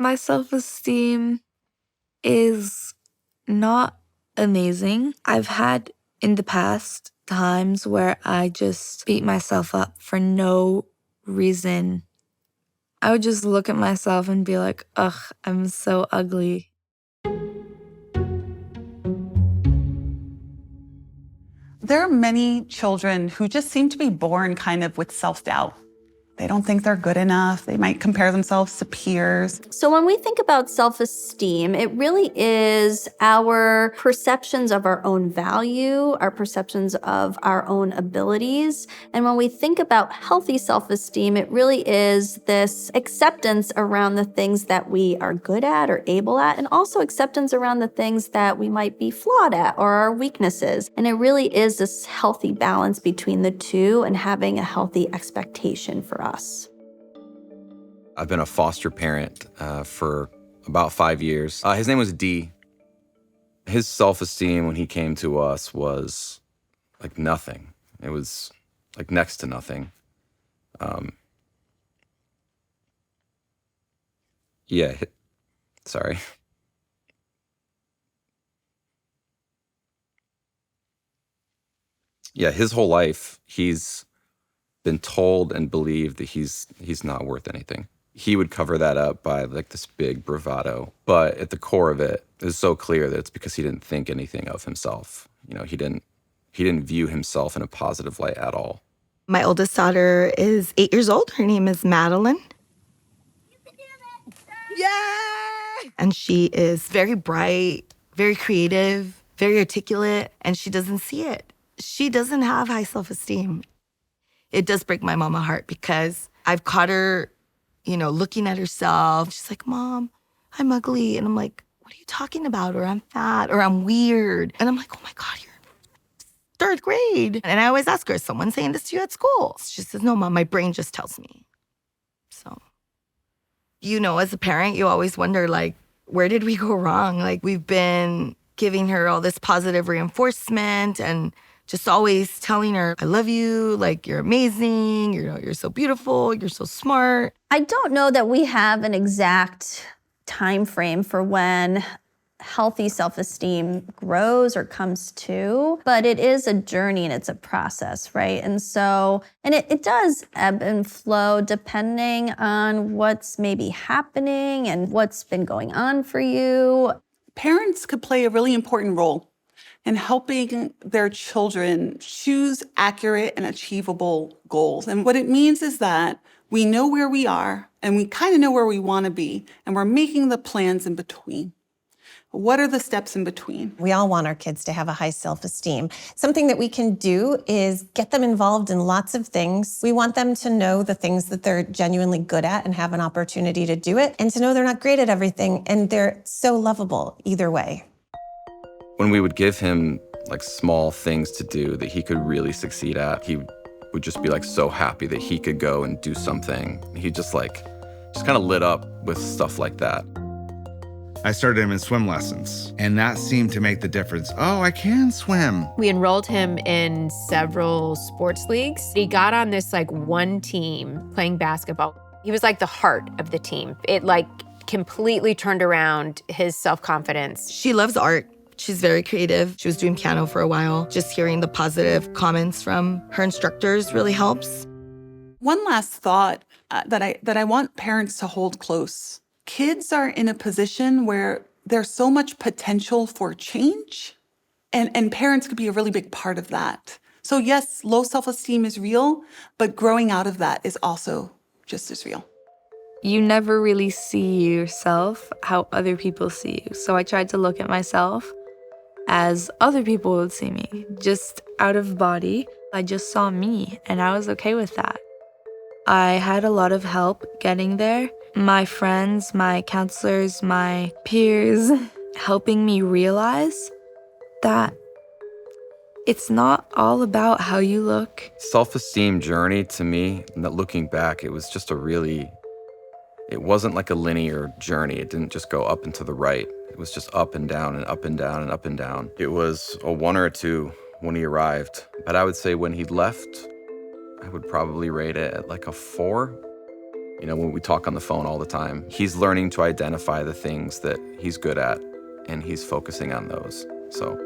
My self-esteem is not amazing. I've had in the past times where I just beat myself up for no reason. I would just look at myself and be like, ugh, I'm so ugly. There are many children who just seem to be born kind of with self-doubt. They don't think they're good enough. They might compare themselves to peers. So when we think about self-esteem, it really is our perceptions of our own value, our perceptions of our own abilities. And when we think about healthy self-esteem, it really is this acceptance around the things that we are good at or able at, and also acceptance around the things that we might be flawed at or our weaknesses. And it really is this healthy balance between the two and having a healthy expectation for us. I've been a foster parent for about 5 years. His name was D. His self-esteem when he came to us was like nothing. It was like next to nothing. Sorry. Yeah, his whole life, he's been told and believed that he's not worth anything. He would cover that up by like this big bravado. But at the core of it is so clear that it's because he didn't think anything of himself. You know, he didn't view himself in a positive light at all. My oldest daughter is 8 years old. Her name is Madeline. You can do it! Yay! And she is very bright, very creative, very articulate, and she doesn't see it. She doesn't have high self-esteem. It does break my mama heart because I've caught her, you know, looking at herself. She's like, Mom, I'm ugly. And I'm like, what are you talking about? Or I'm fat, or I'm weird. And I'm like, oh my God, you're in 3rd grade. And I always ask her, is someone saying this to you at school? She says, no, Mom, my brain just tells me. So, you know, as a parent, you always wonder, like, where did we go wrong? Like, we've been giving her all this positive reinforcement and just always telling her, I love you, like, you're amazing, you're so beautiful, you're so smart. I don't know that we have an exact time frame for when healthy self-esteem grows or comes to, but it is a journey and it's a process, right? And so, and it does ebb and flow depending on what's maybe happening and what's been going on for you. Parents could play a really important role in helping their children choose accurate and achievable goals. And what it means is that we know where we are and we kind of know where we want to be, and we're making the plans in between. What are the steps in between? We all want our kids to have a high self-esteem. Something that we can do is get them involved in lots of things. We want them to know the things that they're genuinely good at and have an opportunity to do it, and to know they're not great at everything, and they're so lovable either way. When we would give him like small things to do that he could really succeed at, he would just be like so happy that he could go and do something. He just kind of lit up with stuff like that. I started him in swim lessons, and that seemed to make the difference. Oh, I can swim. We enrolled him in several sports leagues. He got on this like one team playing basketball. He was like the heart of the team. It like completely turned around his self-confidence. She loves art. She's very creative. She was doing piano for a while. Just hearing the positive comments from her instructors really helps. One last thought that I want parents to hold close. Kids are in a position where there's so much potential for change, and parents could be a really big part of that. So yes, low self-esteem is real, but growing out of that is also just as real. You never really see yourself how other people see you. So I tried to look at myself as other people would see me, just out of body. I just saw me, and I was okay with that. I had a lot of help getting there. My friends, my counselors, my peers, helping me realize that it's not all about how you look. Self-esteem journey to me, looking back, it was just it wasn't like a linear journey. It didn't just go up and to the right. It was just up and down and up and down and up and down. It was a 1 or a 2 when he arrived. But I would say when he left, I would probably rate it at like a 4. You know, when we talk on the phone all the time, he's learning to identify the things that he's good at, and he's focusing on those. So